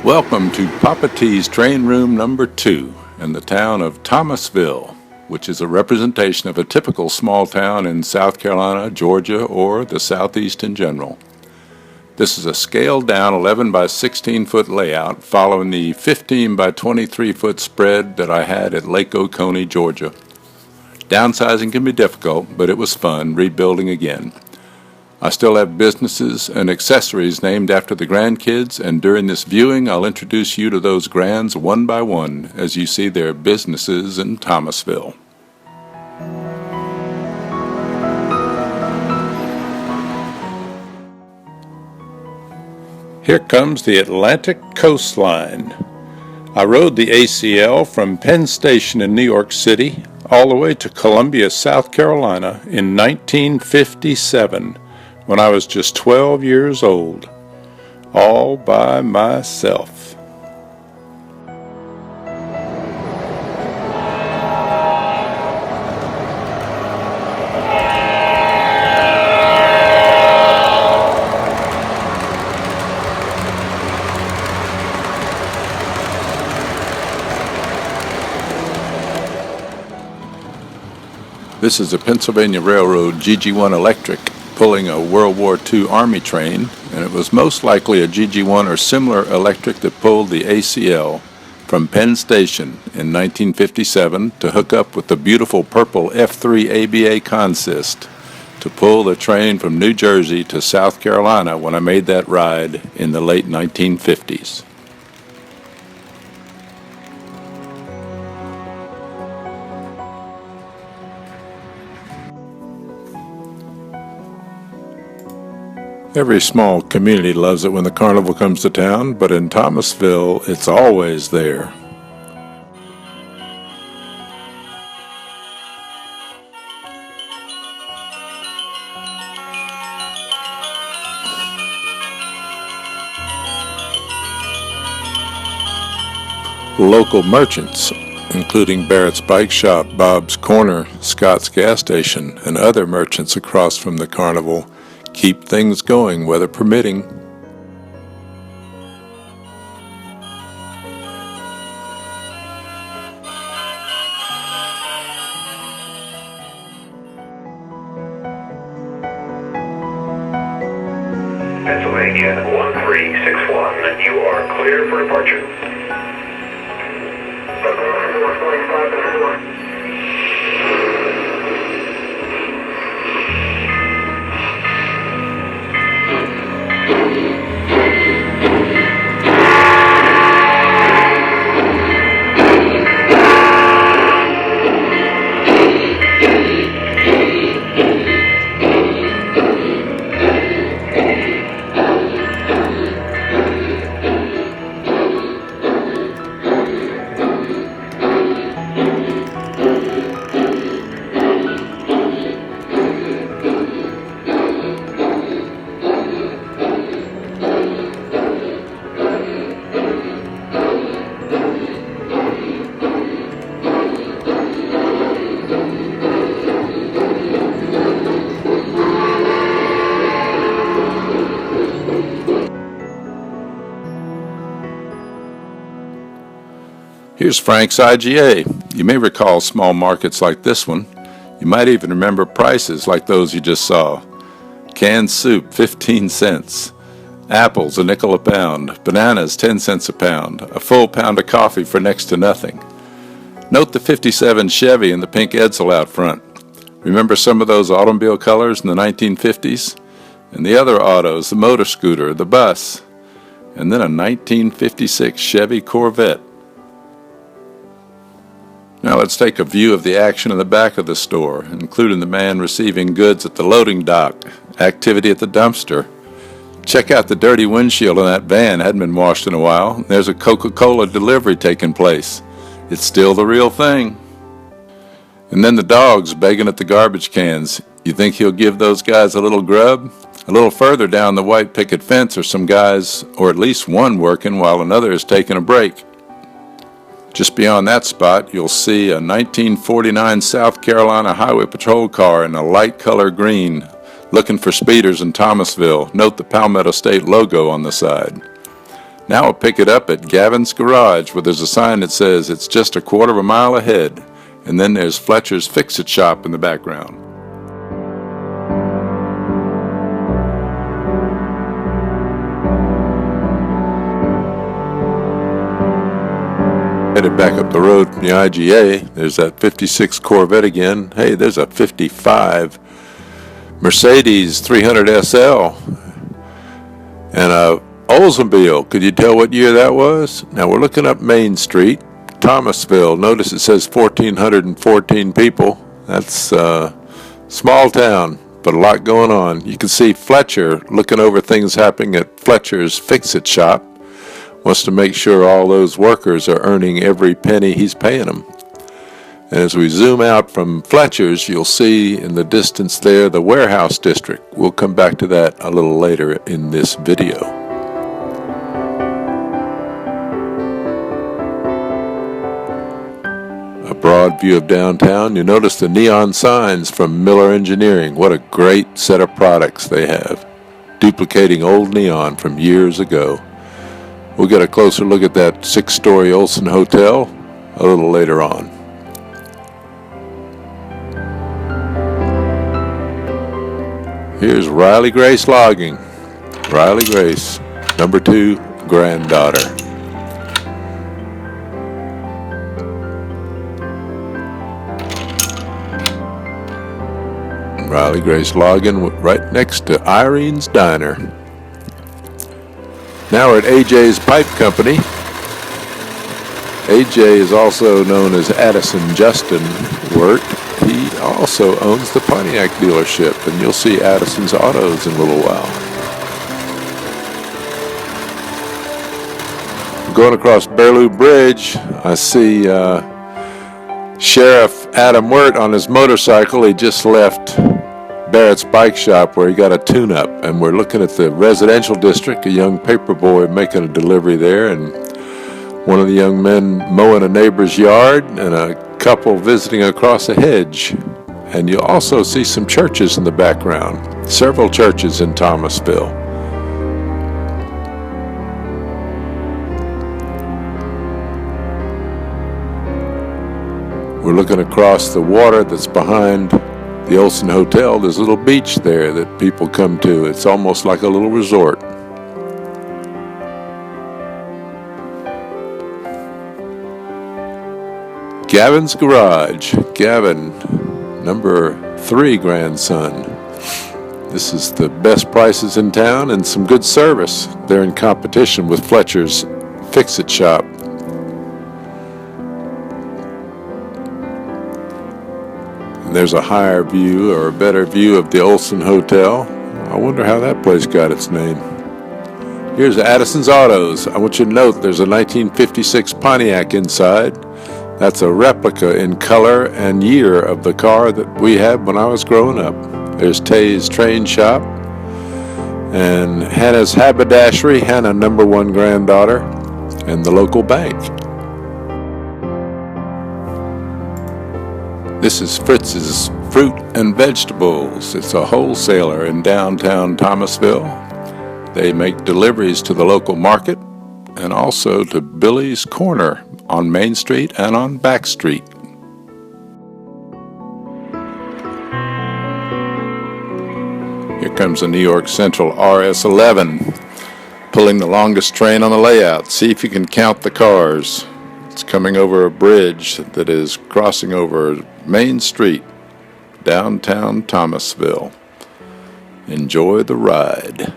Welcome to Papa T's Train Room number 2 in the town of Thomasville, which is a representation of a typical small town in South Carolina, Georgia, or the Southeast in general. This is a scaled down 11 by 16 foot layout following the 15 by 23 foot spread that I had at Lake Oconee, Georgia. Downsizing can be difficult, but it was fun rebuilding again. I still have businesses and accessories named after the grandkids, and during this viewing I'll introduce you to those grands one by one as you see their businesses in Thomasville. Here comes the Atlantic coastline. I rode the ACL from Penn Station in New York City all the way to Columbia, South Carolina in 1957. When I was just 12 years old, all by myself. This is a Pennsylvania Railroad GG1 electric, pulling a World War II Army train, and it was most likely a GG1 or similar electric that pulled the ACL from Penn Station in 1957 to hook up with the beautiful purple F3 ABA consist to pull the train from New Jersey to South Carolina when I made that ride in the late 1950s. Every small community loves it when the carnival comes to town, but in Thomasville, it's always there. Local merchants, including Barrett's Bike Shop, Bob's Corner, Scott's Gas Station, and other merchants across from the carnival, keep things going, weather permitting. Pennsylvania 1361, you are clear for departure. Here's Frank's IGA. You may recall small markets like this one. You might even remember prices like those you just saw. Canned soup, 15 cents. Apples, a nickel a pound. Bananas, 10 cents a pound. A full pound of coffee for next to nothing. Note the 57 Chevy and the pink Edsel out front. Remember some of those automobile colors in the 1950s? And the other autos, the motor scooter, the bus. And then a 1956 Chevy Corvette. Now let's take a view of the action in the back of the store, including the man receiving goods at the loading dock, activity at the dumpster. Check out the dirty windshield on that van, hadn't been washed in a while. There's a Coca-Cola delivery taking place. It's still the real thing. And then the dogs begging at the garbage cans. You think he'll give those guys a little grub? A little further down the white picket fence are some guys, or at least one working while another is taking a break. Just beyond that spot, you'll see a 1949 South Carolina Highway Patrol car in a light color green, looking for speeders in Thomasville. Note the Palmetto State logo on the side. Now we'll pick it up at Gavin's Garage, where there's a sign that says it's just a quarter of a mile ahead, and then there's Fletcher's Fix-It Shop in the background. Headed back up the road from the IGA, there's that 56 Corvette again. Hey, there's a 55 Mercedes 300 SL and a Oldsmobile. Could you tell what year that was? Now we're looking up Main Street, Thomasville. Notice it says 1,414 people. That's a small town, but a lot going on. You can see Fletcher looking over things happening at Fletcher's Fix-It Shop. Wants to make sure all those workers are earning every penny he's paying them. And as we zoom out from Fletcher's, you'll see in the distance there the warehouse district. We'll come back to that a little later in this video. A broad view of downtown. You notice the neon signs from Miller Engineering. What a great set of products they have, duplicating old neon from years ago. We'll get a closer look at that 6-story Olsen Hotel a little later on. Here's Riley Grace Logging. Riley Grace, number 2 granddaughter. Riley Grace Logging right next to Irene's Diner. Now we're at AJ's Pipe Company. AJ is also known as Addison Justin Wirt. He also owns the Pontiac dealership, and you'll see Addison's Autos in a little while. Going across Burlew Bridge, I see Sheriff Adam Wirt on his motorcycle. He just left Barrett's Bike Shop where he got a tune-up, and we're looking at the residential district, a young paper boy making a delivery there, and one of the young men mowing a neighbor's yard, and a couple visiting across a hedge. And you'll also see some churches in the background, several churches in Thomasville. We're looking across the water that's behind the Olsen Hotel. There's a little beach there that people come to. It's almost like a little resort. Gavin's Garage. Gavin, number 3 grandson. This is the best prices in town and some good service. They're in competition with Fletcher's Fix-It Shop. There's a higher view or a better view of the Olsen Hotel. I wonder how that place got its name. Here's Addison's Autos. I want you to note there's a 1956 Pontiac inside. That's a replica in color and year of the car that we had when I was growing up. There's Tay's Train Shop and Hannah's Haberdashery, Hannah, number 1 granddaughter, and the local bank. This is Fritz's Fruit and Vegetables. It's a wholesaler in downtown Thomasville. They make deliveries to the local market and also to Billy's Corner on Main Street and on Back Street. Here comes a New York Central RS-11, pulling the longest train on the layout. See if you can count the cars. It's coming over a bridge that is crossing over Main Street, downtown Thomasville. Enjoy the ride.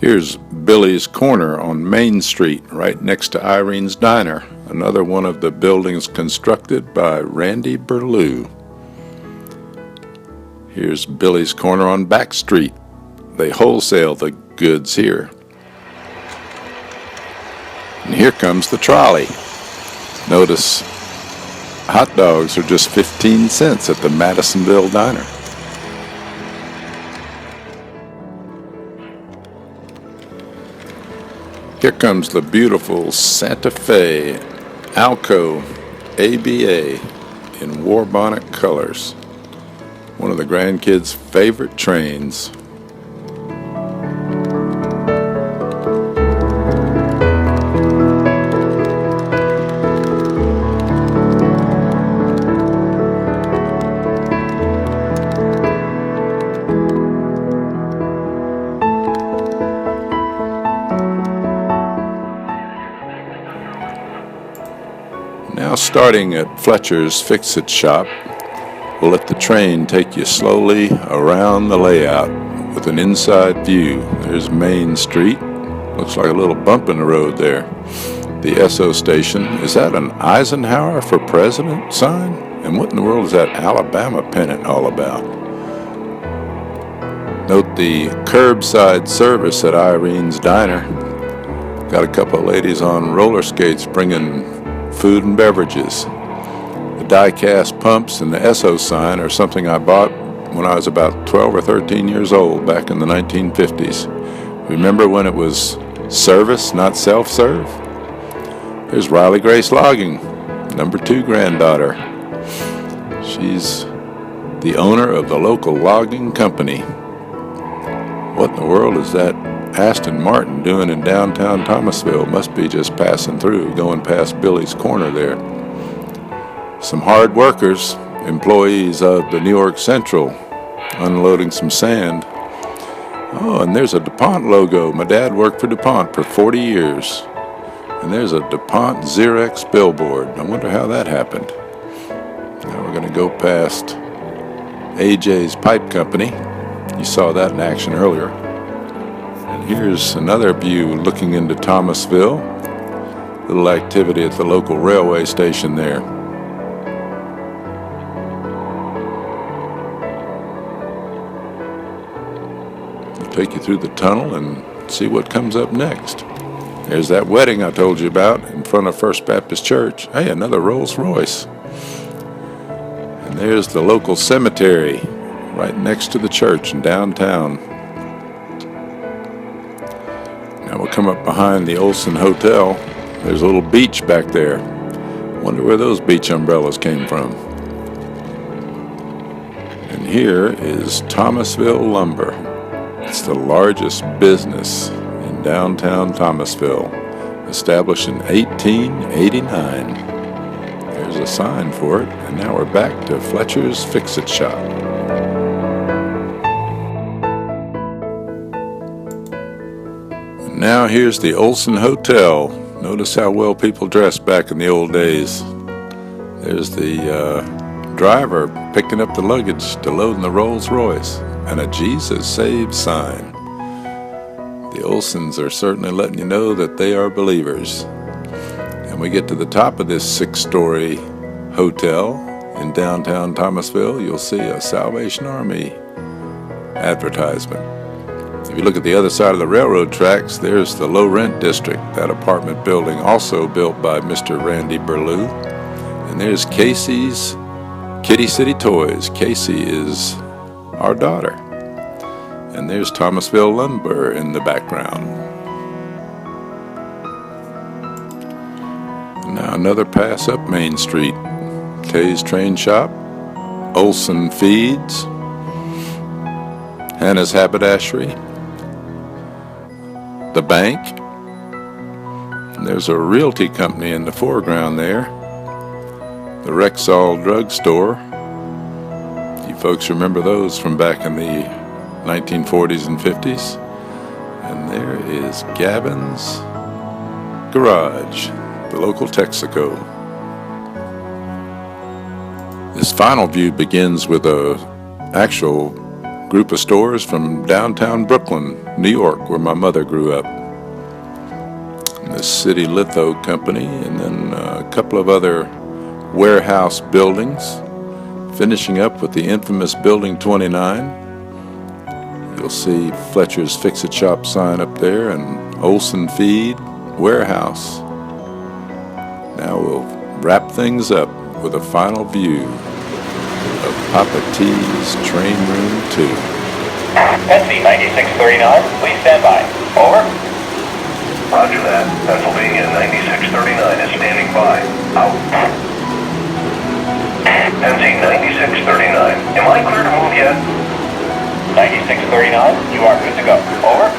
Here's Billy's Corner on Main Street, right next to Irene's Diner, another one of the buildings constructed by Randy Burlew. Here's Billy's Corner on Back Street. They wholesale the goods here. And here comes the trolley. Notice hot dogs are just 15 cents at the Madisonville Diner. Here comes the beautiful Santa Fe Alco ABA in war bonnet colors. One of the grandkids' favorite trains. Now starting at Fletcher's Fix-It shop, we'll let the train take you slowly around the layout with an inside view. There's Main Street. Looks like a little bump in the road there. The Esso station. Is that an Eisenhower for President sign? And what in the world is that Alabama pennant all about? Note the curbside service at Irene's Diner. Got a couple of ladies on roller skates bringing food and beverages. The die-cast pumps and the Esso sign are something I bought when I was about 12 or 13 years old back in the 1950s. Remember when it was service, not self-serve? There's Riley Grace Logging, number 2 granddaughter. She's the owner of the local logging company. What in the world is that Aston Martin doing in downtown Thomasville? Must be just passing through, going past Billy's Corner there. Some hard workers, employees of the New York Central, unloading some sand. Oh, and there's a DuPont logo. My dad worked for DuPont for 40 years. And there's a DuPont Xerox billboard. I wonder how that happened. Now we're going to go past AJ's Pipe Company. You saw that in action earlier. And here's another view looking into Thomasville. Little activity at the local railway station there. I'll take you through the tunnel and see what comes up next. There's that wedding I told you about in front of First Baptist Church. Hey, another Rolls Royce. And there's the local cemetery right next to the church in downtown. Now we'll come up behind the Olsen Hotel. There's a little beach back there. Wonder where those beach umbrellas came from. And here is Thomasville Lumber. It's the largest business in downtown Thomasville, established in 1889. There's a sign for it, and now we're back to Fletcher's Fix-It shop. And now here's the Olsen Hotel. Notice how well people dressed back in the old days. There's the driver picking up the luggage to load in the Rolls Royce, and a Jesus Saves sign. The Olsens are certainly letting you know that they are believers. And we get to the top of this 6-story hotel in downtown Thomasville, you'll see a Salvation Army advertisement. If you look at the other side of the railroad tracks, there's the low rent district, that apartment building also built by Mr. Randy Burlew. And there's Casey's Kitty City Toys. Casey is our daughter. And there's Thomasville Lumber in the background. And now another pass up Main Street. Tay's Train Shop, Olsen Feeds, Hannah's Haberdashery, the bank. And there's a realty company in the foreground there. The Rexall drugstore. You folks remember those from back in the 1940s and 50s. And there is Gavin's Garage, the local Texaco. This final view begins with a actual group of stores from downtown Brooklyn, New York, where my mother grew up. The City Litho Company, and then a couple of other warehouse buildings, finishing up with the infamous Building 29. You'll see Fletcher's Fix-It Shop sign up there, and Olsen Feed Warehouse. Now we'll wrap things up with a final view of Papa T's Train Room 2. Pennsy 9639, please stand by. Over. Roger that. Pennsylvania 9639 is standing by. Out. Pennsy 9639, am I clear to move yet? 9639, you are good to go. Over.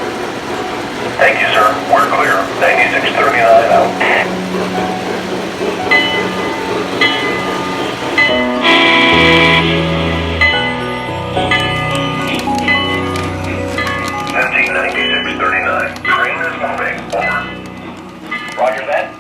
Thank you, sir. We're clear. 9639 out. Pennsy 9639, train is moving. Over. Roger that.